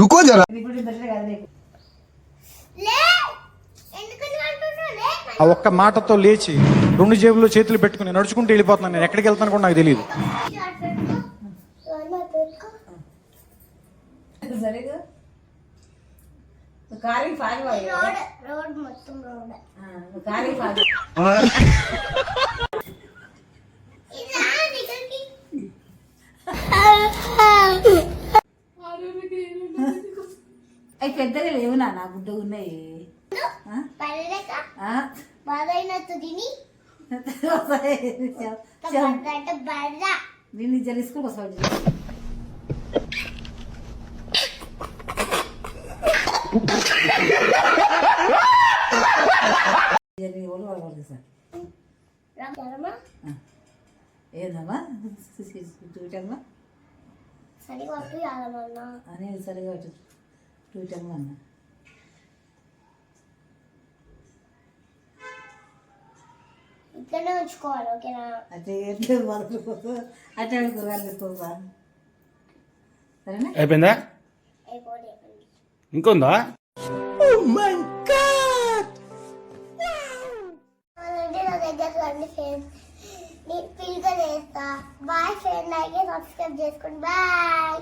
रुको जरा ఆ ఒక్క మాటతో లేచి 2 జేబుల్లో చేతులు పెట్టుకుని నడుచుకుంటూ వెళ్ళిపోతున్నాను. నేను ఎక్కడికి వెళ్తాను కూడా నాకు తెలియదు. అవి పెద్దగా లేవు నాన్న, గుడ్డ ఉన్నాయి. నిన్ను జలిసుకుని వస్తాడు. ఏదమ్మా చూటమ్మా అనేది సరిగా చూటమ్మా అన్న. ఇక్కడనే ఉంచుకోవాలి, ఓకేనా? అంటే అట్లా కూరగాయలు సరేనా? అయిపోయిందా? ఇంకొందా? నా దగ్గర రండి ఫ్రెండ్స్, నేను ఫీల్గా చేస్తా. బాయ్ ఫ్రెండ్, అలాగే సబ్స్క్రైబ్ చేసుకోండి. బాయ్.